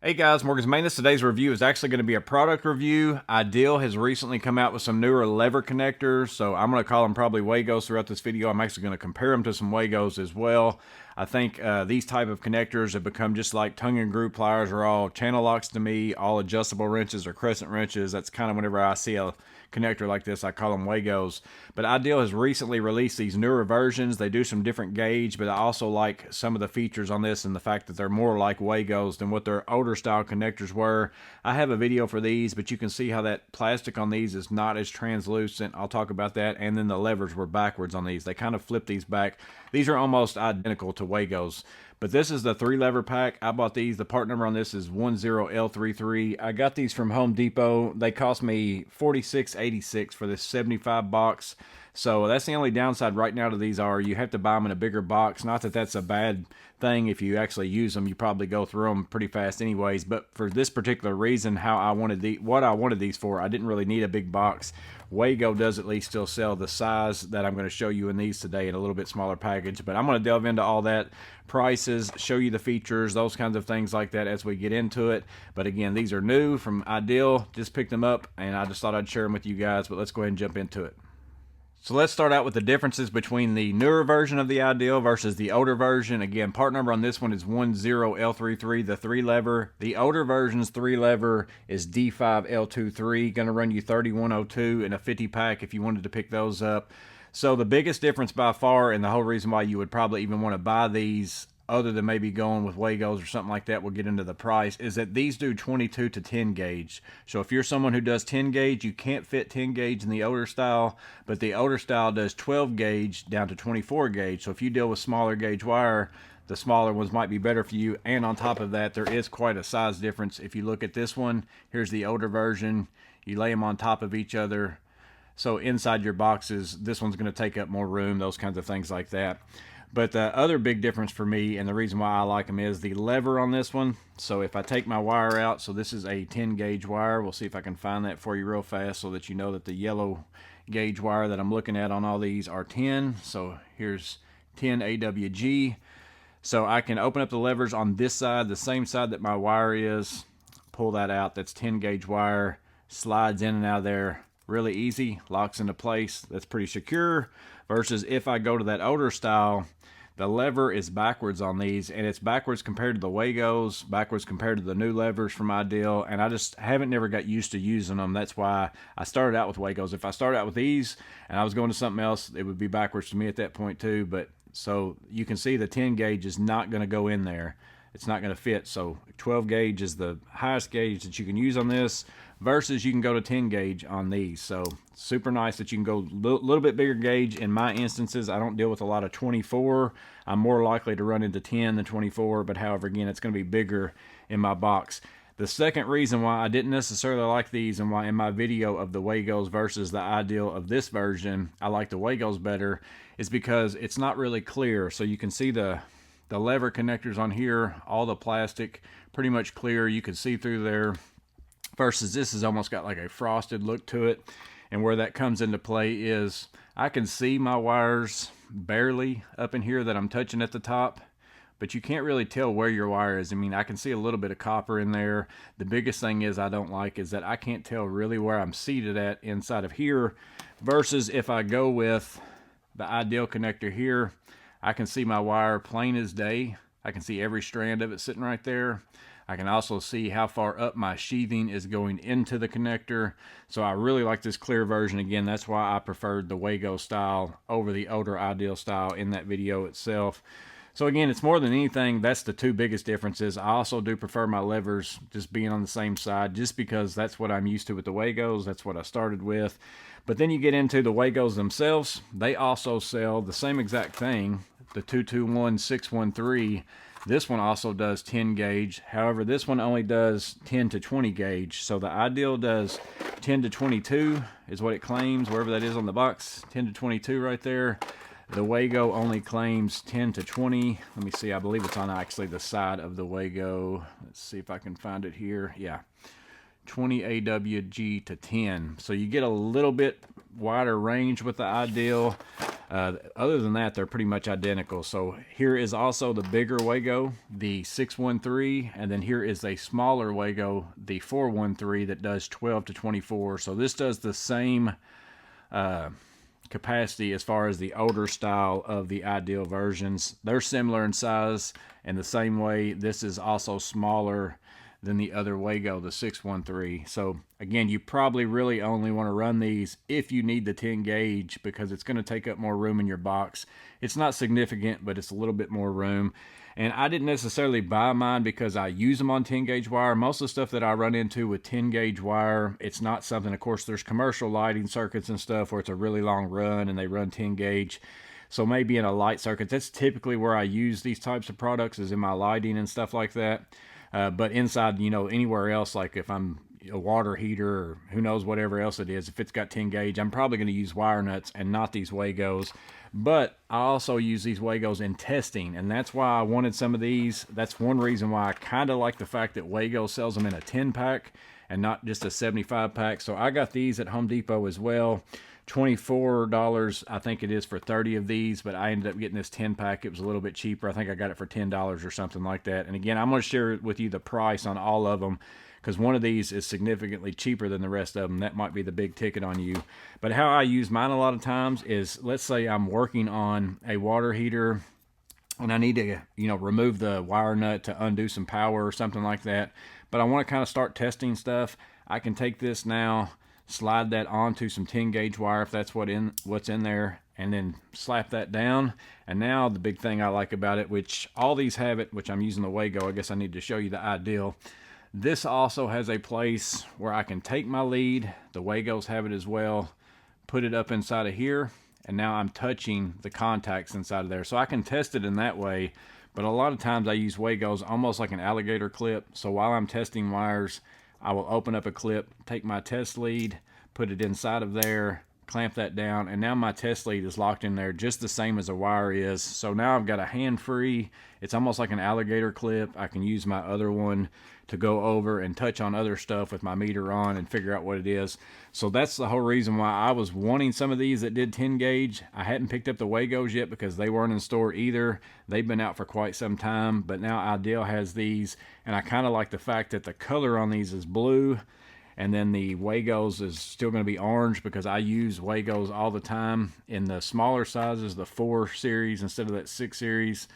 Hey guys, Morgan's Maintenance. Today's review is actually going to be a product review. Ideal has recently come out with some newer lever connectors, so I'm going to call them probably Wagos throughout this video. I'm actually going to compare them to some Wagos as well. I think these type of connectors have become just like tongue and groove pliers are all channel locks to me, all adjustable wrenches or crescent wrenches. That's kind of whenever I see a connector like this, I call them Wagos. But Ideal has recently released these newer versions. They do some different gauge, but I also like some of the features on this and the fact that they're more like Wagos than what their older style connectors were. I have a video for these, but you can see how that plastic on these is not as translucent. I'll talk about that. And then the levers were backwards on these. They kind of flip these back. These are almost identical to Wagos. But this is the 3-lever pack. I bought these. The part number on this is 10L33. I got these from Home Depot. They cost me $46.86 for this 75 box. So that's the only downside right now to these are you have to buy them in a bigger box. Not that that's a bad thing. If you actually use them, you probably go through them pretty fast anyways. But for this particular reason, what I wanted these for, I didn't really need a big box. Wago does at least still sell the size that I'm going to show you in these today in a little bit smaller package. But I'm going to delve into all that, prices, show you the features, those kinds of things like that as we get into it. But again, these are new from Ideal. Just picked them up and I just thought I'd share them with you guys. But let's go ahead and jump into it. So let's start out with the differences between the newer version of the Ideal versus the older version. Again, part number on this one is 10L33, the 3-lever. The older version's 3-lever is D5L23, going to run you 3102 in a 50 pack if you wanted to pick those up. So the biggest difference by far, and the whole reason why you would probably even want to buy these other than maybe going with Wagos or something like that, we'll get into the price, is that these do 22 to 10 gauge. So if you're someone who does 10 gauge, you can't fit 10 gauge in the older style, but the older style does 12 gauge down to 24 gauge. So if you deal with smaller gauge wire, the smaller ones might be better for you. And on top of that, there is quite a size difference. If you look at this one, here's the older version. You lay them on top of each other. So inside your boxes, this one's going to take up more room, those kinds of things like that. But the other big difference for me, and the reason why I like them, is the lever on this one. So if I take my wire out, so this is a 10 gauge wire. We'll see if I can find that for you real fast so that you know that the yellow gauge wire that I'm looking at on all these are 10. So here's 10 AWG. So I can open up the levers on this side, the same side that my wire is. Pull that out. That's 10 gauge wire. Slides in and out of there. Really easy. Locks into place. That's pretty secure. Versus if I go to that older style, the lever is backwards on these, and it's backwards compared to the Wagos, backwards compared to the new levers from Ideal, and I just haven't never got used to using them. That's why I started out with Wagos. If I started out with these and I was going to something else, it would be backwards to me at that point too. But so you can see the 10 gauge is not going to go in there. It's not going to fit. So 12 gauge is the highest gauge that you can use on this, versus you can go to 10 gauge on these. So super nice that you can go a little bit bigger gauge. In my instances, I don't deal with a lot of 24. I'm more likely to run into 10 than 24, but however, again, it's going to be bigger in my box. The second reason why I didn't necessarily like these, and why in my video of the Wagos versus the Ideal of this version, I like the Wagos better, is because it's not really clear. So you can see the lever connectors on here, all the plastic pretty much clear. You can see through there, versus this has almost got like a frosted look to it. And where that comes into play is I can see my wires barely up in here that I'm touching at the top, but you can't really tell where your wire is. I mean, I can see a little bit of copper in there. The biggest thing is I don't like is that I can't tell really where I'm seated at inside of here, versus if I go with the Ideal connector here, I can see my wire plain as day. I can see every strand of it sitting right there. I can also see how far up my sheathing is going into the connector. So I really like this clear version. Again, that's why I preferred the Wago style over the older Ideal style in that video itself. So again, it's more than anything, that's the two biggest differences. I also do prefer my levers just being on the same side, just because that's what I'm used to with the Wagos. That's what I started with. But then you get into the Wagos themselves. They also sell the same exact thing, the 221613. This one also does 10 gauge. However, this one only does 10 to 20 gauge. So the Ideal does 10 to 22 is what it claims, wherever that is on the box. 10 to 22 right there. The Wago only claims 10 to 20. Let me see. I believe it's on actually the side of the Wago. Let's see if I can find it here. Yeah. 20 AWG to 10. So you get a little bit wider range with the Ideal. Other than that, they're pretty much identical. So here is also the bigger Wago, the 613, and then here is a smaller Wago, the 413, that does 12 to 24. So this does the same capacity as far as the older style of the Ideal versions. They're similar in size, and the same way this is also smaller than the other Wago, the 613. So again, you probably really only want to run these if you need the 10 gauge, because it's going to take up more room in your box. It's not significant, but it's a little bit more room. And I didn't necessarily buy mine because I use them on 10 gauge wire. Most of the stuff that I run into with 10 gauge wire, it's not something, of course, there's commercial lighting circuits and stuff where it's a really long run and they run 10 gauge. So maybe in a light circuit, that's typically where I use these types of products, is in my lighting and stuff like that. But inside, you know, anywhere else, like if I'm a water heater or who knows, whatever else it is, if it's got 10 gauge, I'm probably going to use wire nuts and not these Wagos. But I also use these Wagos in testing, and that's why I wanted some of these. That's one reason why I kind of like the fact that Wago sells them in a 10 pack and not just a 75 pack. So I got these at Home Depot as well. $24 I think it is for 30 of these, but I ended up getting this 10 pack. It was a little bit cheaper. I think I got it for $10 or something like that. And again, I'm going to share with you the price on all of them, because one of these is significantly cheaper than the rest of them. That might be the big ticket on you. But how I use mine a lot of times is, let's say I'm working on a water heater and I need to, you know, remove the wire nut to undo some power or something like that, but I want to kind of start testing stuff. I can take this now, slide that onto some 10 gauge wire if that's what's in there, and then slap that down. And now the big thing I like about it, which all these have it, which I'm using the Wago, I guess I need to show you the Ideal. This also has a place where I can take my lead, the Wagos have it as well, put it up inside of here, and now I'm touching the contacts inside of there. So I can test it in that way, but a lot of times I use Wagos almost like an alligator clip. So while I'm testing wires, I will open up a clip, take my test lead, put it inside of there, clamp that down, and now my test lead is locked in there just the same as a wire is. So now I've got a hand-free, it's almost like an alligator clip. I can use my other one to go over and touch on other stuff with my meter on and figure out what it is. So that's the whole reason why I was wanting some of these that did 10 gauge. I hadn't picked up the Wagos yet because they weren't in store either. They've been out for quite some time, but now Ideal has these, and I kind of like the fact that the color on these is blue, and then the Wagos is still going to be orange, because I use Wagos all the time in the smaller sizes, the 4 series instead of that 6 series.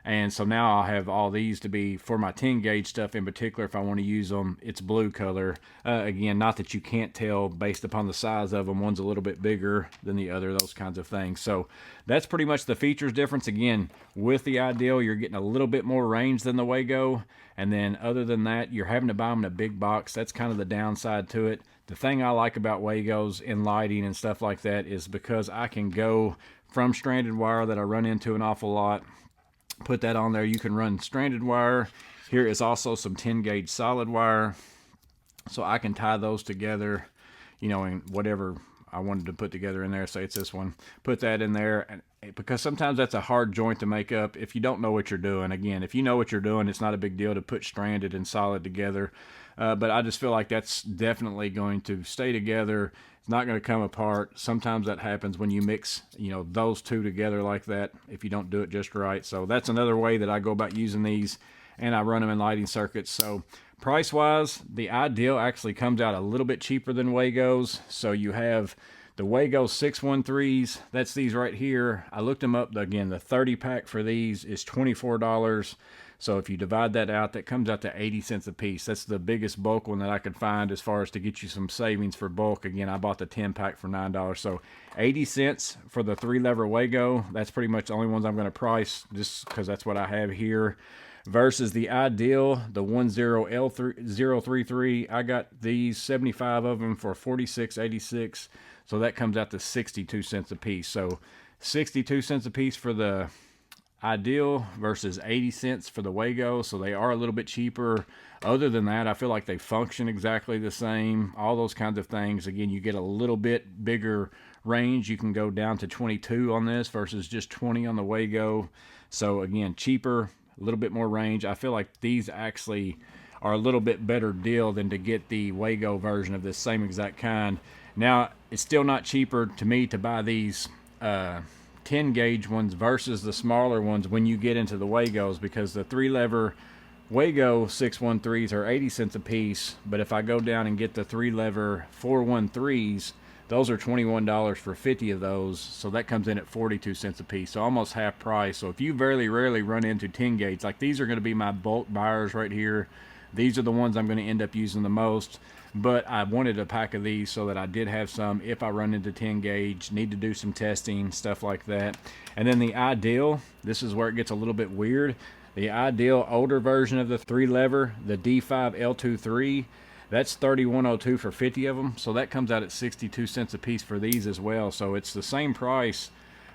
And so now I'll have all these to be for my 10 gauge stuff in particular. If I want to use them, it's blue color. Again, not that you can't tell based upon the size of them. One's a little bit bigger than the other, those kinds of things. So that's pretty much the features difference. Again, with the Ideal, you're getting a little bit more range than the Wago. And then other than that, you're having to buy them in a big box. That's kind of the downside to it. The thing I like about Wagos in lighting and stuff like that is because I can go from stranded wire that I run into an awful lot, put that on there. You can run stranded wire. Here is also some 10 gauge solid wire, so I can tie those together, you know, in whatever I wanted to put together in there. Say it's this one, put that in there, and because sometimes that's a hard joint to make up if you don't know what you're doing. Again, if you know what you're doing, it's not a big deal to put stranded and solid together. But I just feel like that's definitely going to stay together. It's not going to come apart. Sometimes that happens when you mix, you know, those two together like that, if you don't do it just right. So that's another way that I go about using these, and I run them in lighting circuits. So price wise, the Ideal actually comes out a little bit cheaper than Wagos. So you have the Wago 613s, that's these right here. I looked them up. Again, the 30 pack for these is $24. So if you divide that out, that comes out to 80 cents a piece. That's the biggest bulk one that I could find as far as to get you some savings for bulk. Again, I bought the 10 pack for $9. So 80 cents for the 3-lever Wago. That's pretty much the only ones I'm going to price just because that's what I have here. Versus the Ideal, the 10L033, I got these 75 of them for $46.86. So that comes out to 62 cents a piece. So 62 cents a piece for the Ideal versus 80 cents for the Wago. So they are a little bit cheaper. Other than that, I feel like they function exactly the same. All those kinds of things. Again, you get a little bit bigger range. You can go down to 22 on this versus just 20 on the Wago. So again, cheaper, a little bit more range. I feel like these actually are a little bit better deal than to get the Wago version of this same exact kind. Now, it's still not cheaper to me to buy these 10 gauge ones versus the smaller ones when you get into the Wagos, because the 3-lever Wago 613s are 80 cents a piece, but if I go down and get the 3-lever 413s, those are $21 for 50 of those, so that comes in at 42 cents a piece, so almost half price. So if you very rarely run into 10 gauge, like these are going to be my bulk buyers right here. These are the ones I'm going to end up using the most, but I wanted a pack of these so that I did have some if I run into 10 gauge, need to do some testing, stuff like that. And then the Ideal, this is where it gets a little bit weird. The Ideal older version of the 3-lever, the D5L23, that's $31.02 for 50 of them. So that comes out at 62 cents a piece for these as well. So it's the same price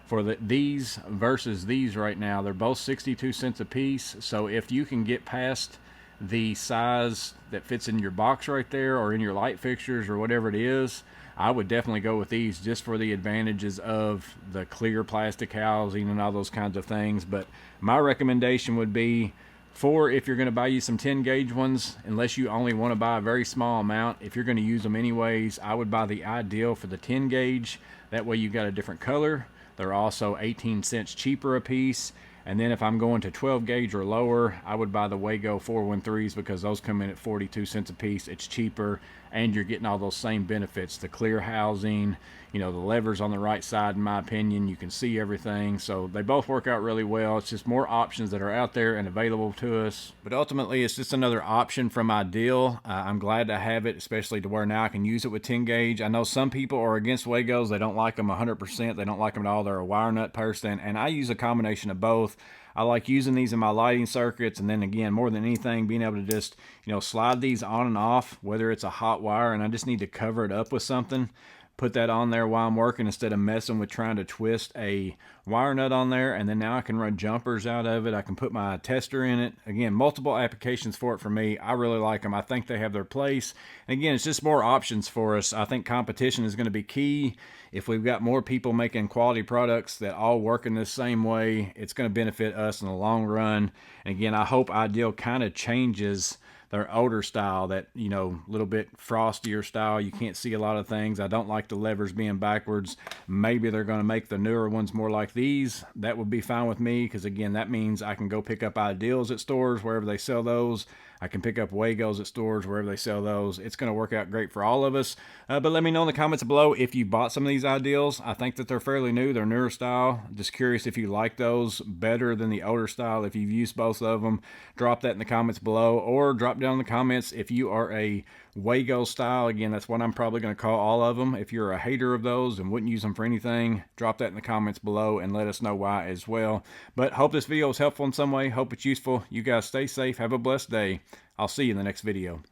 for these versus these right now. They're both 62 cents a piece. So if you can get past the size that fits in your box right there or in your light fixtures or whatever it is, I would definitely go with these just for the advantages of the clear plastic housing and all those kinds of things. But my recommendation would be, for if you're going to buy you some 10 gauge ones, unless you only want to buy a very small amount, if you're going to use them anyways, I would buy the Ideal for the 10 gauge. That way you got a different color. They're also 18 cents cheaper a piece. And then if I'm going to 12 gauge or lower, I would buy the Wago 413s because those come in at 42 cents a piece. It's cheaper, and you're getting all those same benefits. The clear housing, you know, the levers on the right side, in my opinion, you can see everything. So they both work out really well. It's just more options that are out there and available to us. But ultimately, it's just another option from Ideal. I'm glad to have it, especially to where now I can use it with 10 gauge. I know some people are against Wagos. They don't like them 100%. They don't like them at all. They're a wire nut person, and I use a combination of both. I like using these in my lighting circuits, and then again, more than anything, being able to just, you know, slide these on and off, whether it's a hot wire and I just need to cover it up with something, put that on there while I'm working instead of messing with trying to twist a wire nut on there. And then now I can run jumpers out of it. I can put my tester in it. Again, multiple applications for it for me. I really like them. I think they have their place. And again, it's just more options for us. I think competition is going to be key. If we've got more people making quality products that all work in the same way, it's going to benefit us in the long run. And again, I hope Ideal kind of changes their older style, that, you know, little bit frostier style. You can't see a lot of things. I don't like the levers being backwards. Maybe they're going to make the newer ones more like these. That would be fine with me, because again, that means I can go pick up Ideals at stores wherever they sell those. I can pick up Wagos at stores wherever they sell those. It's going to work out great for all of us. But let me know in the comments below if you bought some of these Ideals. I think that they're fairly new. They're newer style. Just curious if you like those better than the older style. If you've used both of them, drop that in the comments below, or drop down in the comments if you are a Wago style. Again, that's what I'm probably going to call all of them. If you're a hater of those and wouldn't use them for anything, drop that in the comments below and let us know why as well. But hope this video was helpful in some way. Hope it's useful. You guys stay safe. Have a blessed day. I'll see you in the next video.